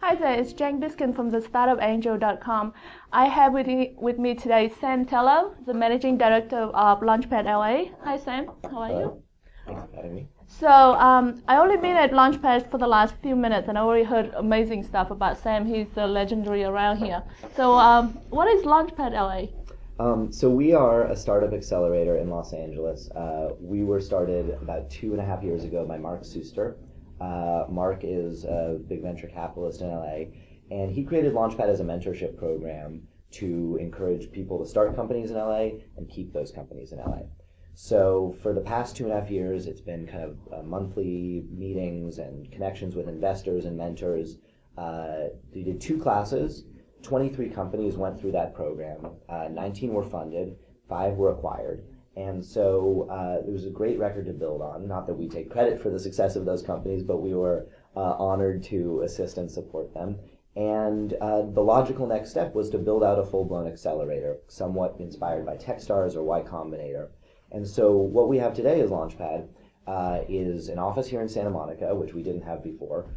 Hi there, it's Giang Biscan from the startupangel.com. I have with me today Sam Tello, the Managing Director of Launchpad.LA. Hi Sam, how are you? Thanks for having me. So I only been at Launchpad for the last few minutes and I already heard amazing stuff about Sam. He's the legendary around here. So what is Launchpad.LA? So we are a startup accelerator in Los Angeles. We were started about 2.5 years ago by Mark Suster. Mark is a big venture capitalist in LA, and he created Launchpad as a mentorship program to encourage people to start companies in LA and keep those companies in LA. So for the past 2.5 years, it's been kind of monthly meetings and connections with investors and mentors. We did 2 classes. 23 companies went through that program. 19 were funded, 5 were acquired. And so it was a great record to build on. Not that we take credit for the success of those companies, but we were honored to assist and support them. And the logical next step was to build out a full-blown accelerator, somewhat inspired by Techstars or Y Combinator. And so what we have today as Launchpad is an office here in Santa Monica, which we didn't have before.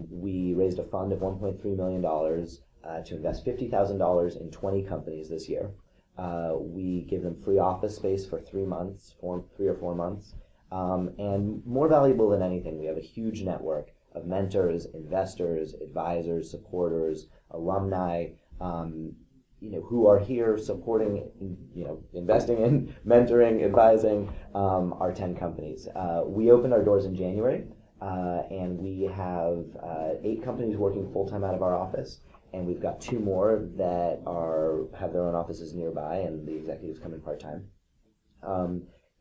We raised a fund of $1.3 million to invest $50,000 in 20 companies this year. We give them free office space for 3 months, 3 or 4 months. And more valuable than anything, we have a huge network of mentors, investors, advisors, supporters, alumni, who are here supporting, investing in, mentoring, advising our 10 companies. We opened our doors in January, and we have 8 companies working full-time out of our office. And we've got 2 more that have their own offices nearby, and the executives come in part-time.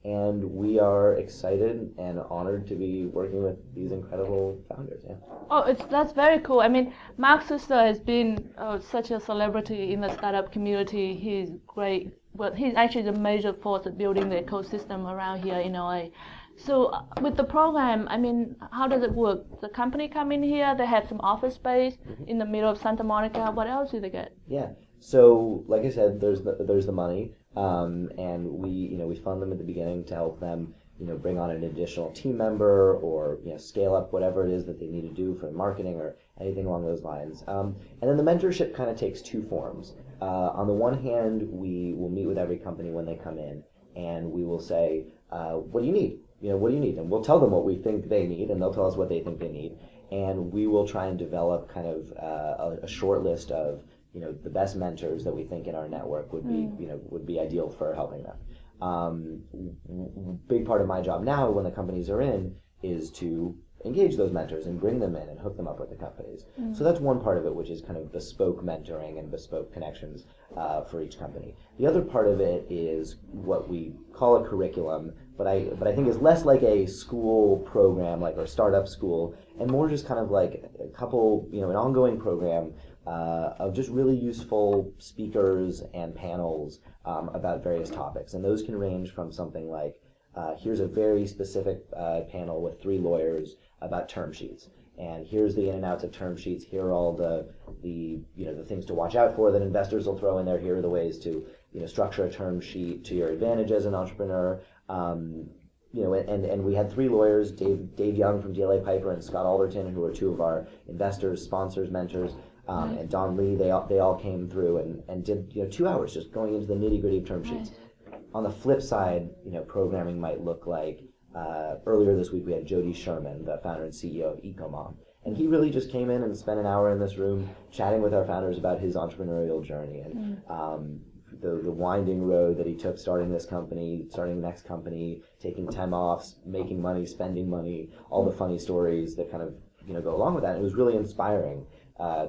And we are excited and honored to be working with these incredible founders. Yeah. Oh, that's very cool. I mean, Mark Suster has been such a celebrity in the startup community. He's great, but he's actually the major force of building the ecosystem around here in LA. So with the program, I mean, how does it work? The company come in here, they have some office space in the middle of Santa Monica. What else do they get? Yeah. So like I said, there's the money, and we fund them at the beginning to help them bring on an additional team member or scale up whatever it is that they need to do for marketing or anything along those lines. And then the mentorship kind of takes 2 forms. On the one hand, we will meet with every company when they come in, and we will say, what do you need? What do you need? And we'll tell them what we think they need, and they'll tell us what they think they need. And we will try and develop kind of a short list of, the best mentors that we think in our network would be ideal for helping them. Big part of my job now when the companies are in is to engage those mentors and bring them in and hook them up with the companies. So that's one part of it, which is kind of bespoke mentoring and bespoke connections for each company. The other part of it is what we call a curriculum, but I think is less like a school program, like our startup school, and more just kind of like a couple, an ongoing program of just really useful speakers and panels about various topics. And those can range from something like, here's a very specific panel with 3 lawyers about term sheets. And here's the in and outs of term sheets. Here are all the things to watch out for that investors will throw in there. Here are the ways to structure a term sheet to your advantage as an entrepreneur. And we had 3 lawyers, Dave Young from DLA Piper and Scott Alderton, who are 2 of our investors, sponsors, mentors, and Don Lee. They all came through and did 2 hours just going into the nitty gritty of term sheets. On the flip side, programming might look like, earlier this week we had Jody Sherman, the founder and CEO of Ecomom. And he really just came in and spent an hour in this room chatting with our founders about his entrepreneurial journey and the winding road that he took starting this company, starting the next company, taking time off, making money, spending money, all the funny stories that kind of go along with that. And it was really inspiring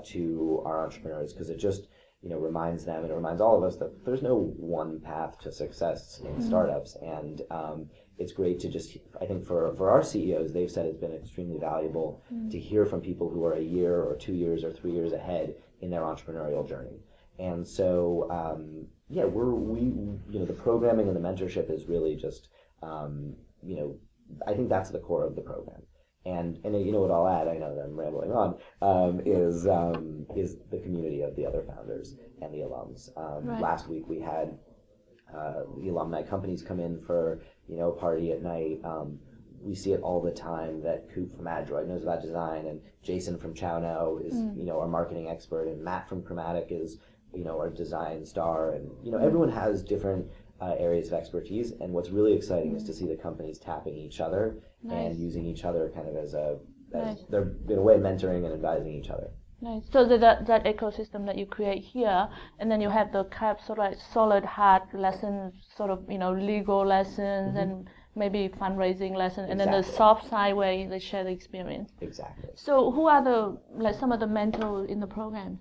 to our entrepreneurs because it just reminds them and it reminds all of us that there's no one path to success in startups. And it's great to just, I think for our CEOs, they've said it's been extremely valuable to hear from people who are a year or 2 years or 3 years ahead in their entrepreneurial journey. And so, the programming and the mentorship is really just, I think that's the core of the program. And what I'll add, I know that I'm rambling on, is the community of the other founders and the alums. Last week we had the alumni companies come in for a party at night. we see it all the time that Coop from Adroit knows about design, and Jason from ChowNow is our marketing expert, and Matt from Chromatic is our design star, and everyone has different areas of expertise, and what's really exciting is to see the companies tapping each other and using each other kind of as they're in a way mentoring and advising each other. Nice. So that ecosystem that you create here, and then you have the sort of like solid hard lessons, sort of legal lessons and maybe fundraising lessons, and then the soft side where they share the experience. Exactly. So who are some of the mentors in the program?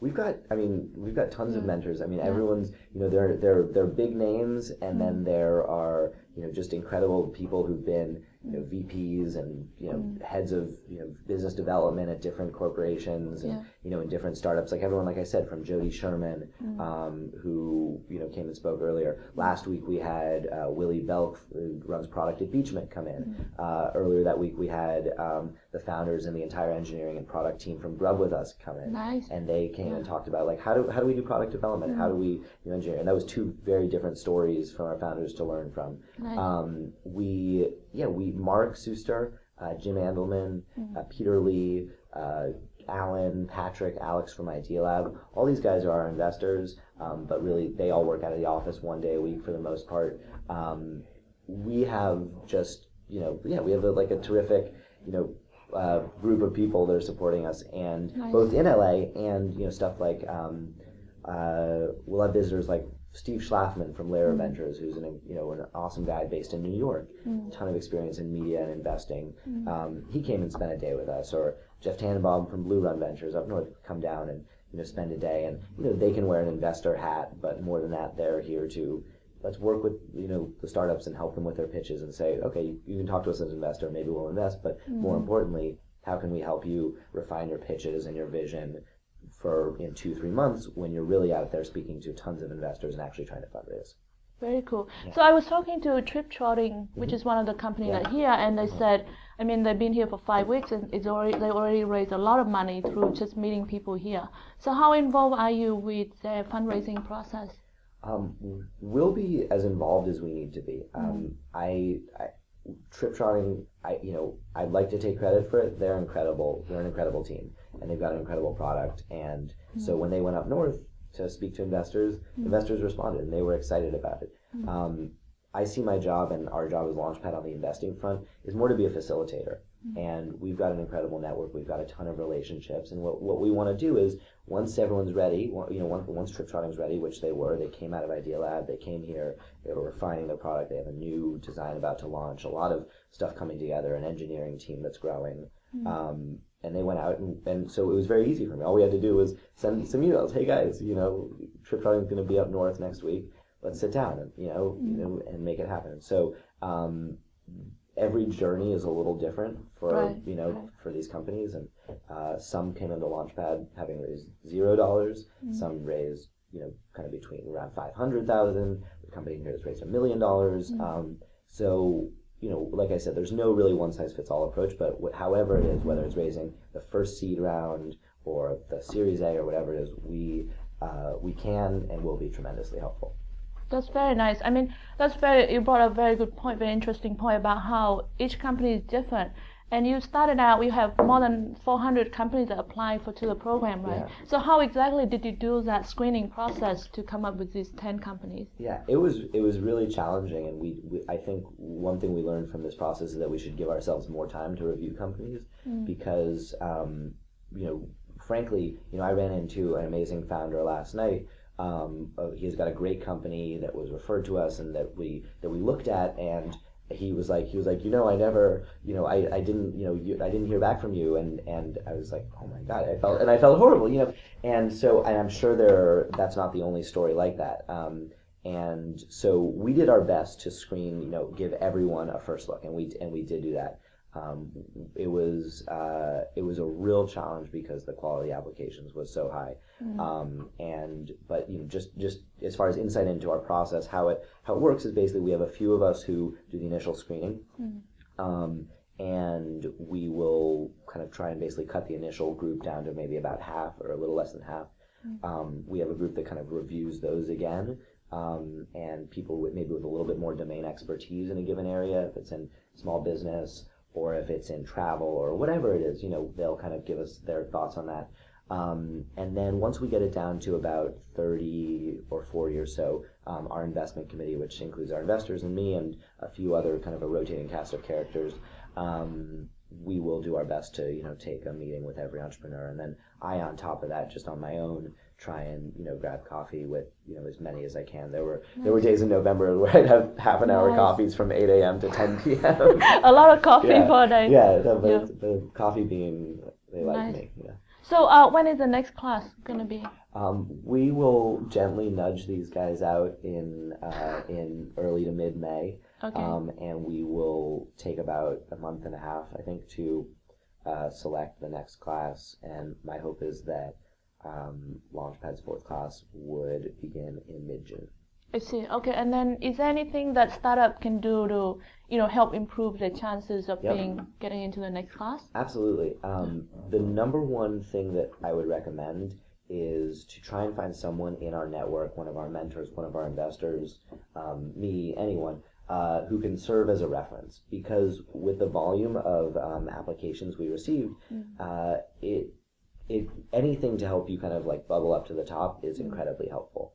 We've got tons of mentors. I mean, everyone's, they're big names, and then there are, just incredible people who've been, VPs and, heads of, business development at different corporations and, in different startups. Like everyone, like I said, from Jody Sherman, who, came and spoke earlier. Last week we had Willie Belk, who runs product at Beachmint, come in. Earlier that week we had the founders and the entire engineering and product team from Grub with us come in. Nice. And they came and talked about, like, how do we do product development? How do we engineer? And that was two very different stories from our founders to learn from. Nice. We Mark Suster, Jim Andelman, Peter Lee, Alan, Patrick, Alex from Idea Lab. All these guys are our investors, but really they all work out of the office one day a week for the most part. We have just, we have a terrific, group of people that are supporting us, and both in LA and stuff like we'll have visitors like Steve Schlafman from Layer Ventures, who's an awesome guy based in New York, a ton of experience in media and investing. He came and spent a day with us. Or Jeff Tannenbaum from Blue Run Ventures up north, come down and spend a day, and they can wear an investor hat, but more than that, they're here to let's work with the startups and help them with their pitches and say, okay, you can talk to us as an investor, maybe we'll invest, but more importantly, how can we help you refine your pitches and your vision for 2-3 months when you're really out there speaking to tons of investors and actually trying to fundraise. Very cool. Yeah. So I was talking to Trip Trotting, which is one of the companies that here, and they said, they've been here for 5 weeks, and they already raised a lot of money through just meeting people here. So how involved are you with their fundraising process? We'll be as involved as we need to be. Trip Trotting, I'd like to take credit for it. They're incredible. They're an incredible team, and they've got an incredible product. And so when they went up north to speak to investors, investors responded, and they were excited about it. I see my job and our job as Launchpad on the investing front is more to be a facilitator. And we've got an incredible network. We've got a ton of relationships. And what we want to do is, once everyone's ready, once Trip Trotting's ready, which they were, they came out of Idea Lab, they came here, they were refining their product, they have a new design about to launch, a lot of stuff coming together, an engineering team that's growing. And they went out, and so it was very easy for me. All we had to do was send some emails. Hey guys, Trip Trotting's going to be up north next week. Let's sit down and and make it happen. So every journey is a little different for for these companies, and some came into Launchpad having raised $0. Some raised kind of between around $500,000. The company here has raised $1 million. So like I said, there's no really one size fits all approach, but however it is, whether it's raising the first seed round or the Series A or whatever it is, we can and will be tremendously helpful. That's very nice. You brought a very good point, very interesting point about how each company is different. And you started out, you have more than 400 companies that apply to the program, right? Yeah. So how exactly did you do that screening process to come up with these 10 companies? Yeah, it was really challenging, and I think one thing we learned from this process is that we should give ourselves more time to review companies because, frankly, I ran into an amazing founder last night. He's got a great company that was referred to us and that we looked at, and he was like, I never, I didn't hear back from you, and I was like, oh my God, I felt horrible, and so, and I'm sure that's not the only story like that, and so we did our best to screen, give everyone a first look, and we did do that. It was a real challenge because the quality of applications was so high, but just as far as insight into our process, how it works is basically we have a few of us who do the initial screening, and we will kind of try and basically cut the initial group down to maybe about half or a little less than half. We have a group that kind of reviews those again. and people with maybe with a little bit more domain expertise in a given area, if it's in small business or if it's in travel or whatever it is, they'll kind of give us their thoughts on that. And then once we get it down to about 30 or 40 or so, our investment committee, which includes our investors and me and a few other kind of a rotating cast of characters, we will do our best to take a meeting with every entrepreneur, and then I, on top of that, just on my own, try and grab coffee with as many as I can. There were days in November where I'd have half an hour coffees from 8 a.m. to 10 p.m. A lot of coffee per day. Yeah, the coffee bean, they like me. Yeah. So when is the next class gonna be? We will gently nudge these guys out in early to mid-May. Okay. And we will take about a month and a half, I think, to select the next class. And my hope is that Launchpad's fourth class would begin in mid-June. I see. Okay. And then is there anything that startup can do to help improve the chances of getting into the next class? Absolutely. The number one thing that I would recommend is to try and find someone in our network, one of our mentors, one of our investors, me, anyone, who can serve as a reference, because with the volume of applications we received, anything to help you kind of like bubble up to the top is incredibly helpful.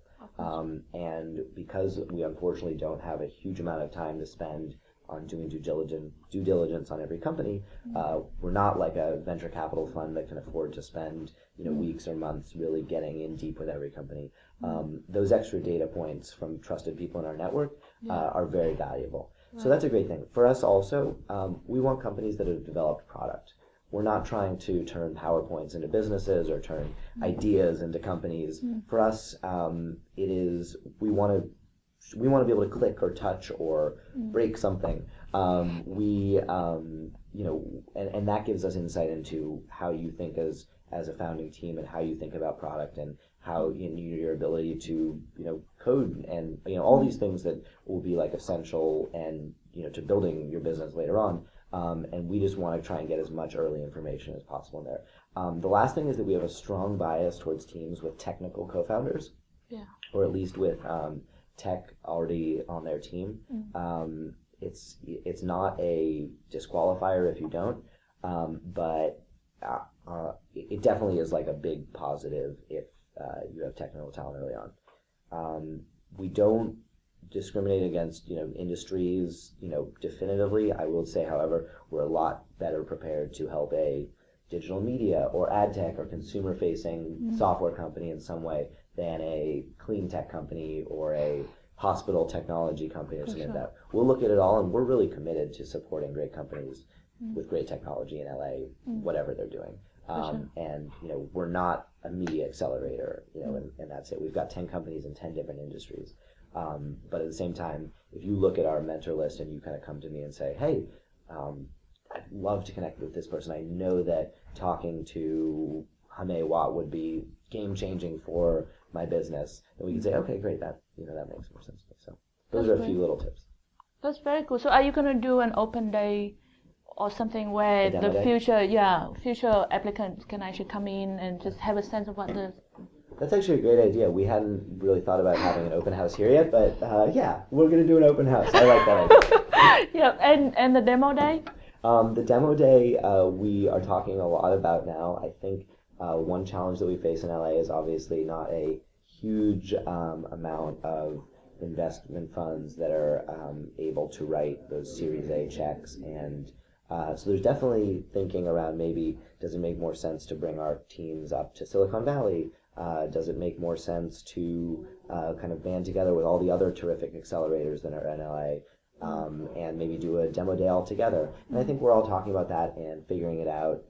And because we unfortunately don't have a huge amount of time to spend on doing due diligence on every company, we're not like a venture capital fund that can afford to spend weeks or months really getting in deep with every company. Those extra data points from trusted people in our network are very valuable. Right. So that's a great thing. For us also, we want companies that have developed product. We're not trying to turn PowerPoints into businesses or turn ideas into companies. For us, it is we want to be able to click or touch or break something. And that gives us insight into how you think as a founding team and how you think about product and how your ability to code and all these things that will be like essential and to building your business later on. And we just want to try and get as much early information as possible in there. The last thing is that we have a strong bias towards teams with technical co-founders, or at least with tech already on their team. It's not a disqualifier if you don't, but it definitely is like a big positive if you have technical talent early on. We don't discriminate against industries definitively. I will say, however, we're a lot better prepared to help a digital media or ad tech or consumer facing software company in some way than a clean tech company or a hospital technology company or something like that. We'll look at it all, and we're really committed to supporting great companies with great technology in LA, whatever they're doing. And we're not a media accelerator, and that's it. We've got 10 companies in 10 different industries. But at the same time, if you look at our mentor list and you kind of come to me and say, hey, I'd love to connect with this person. I know that talking to Hame Watt would be game-changing for my business. Then we can say, okay, great, that makes more sense. So those are a few little tips. That's very cool. So are you going to do an open day or something where the future applicants can actually come in and just have a sense of what the... That's actually a great idea. We hadn't really thought about having an open house here yet, but we're going to do an open house. I like that idea. And the demo day? The demo day we are talking a lot about now. I think one challenge that we face in LA is obviously not a huge amount of investment funds that are able to write those Series A checks, and so there's definitely thinking around maybe does it make more sense to bring our teams up to Silicon Valley? Does it make more sense to kind of band together with all the other terrific accelerators that are in LA and maybe do a demo day all together? And I think we're all talking about that and figuring it out.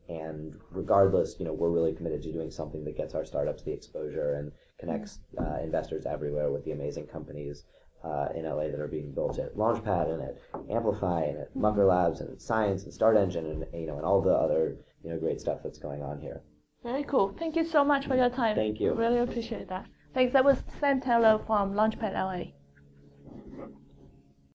And regardless, we're really committed to doing something that gets our startups the exposure and connects investors everywhere with the amazing companies in LA that are being built at Launchpad and at Amplify and at Mucker Labs and at Science and Start Engine and and all the other great stuff that's going on here. Very cool. Thank you so much for your time. Thank you. Really appreciate that. Thanks. That was Sam Taylor from Launchpad.LA.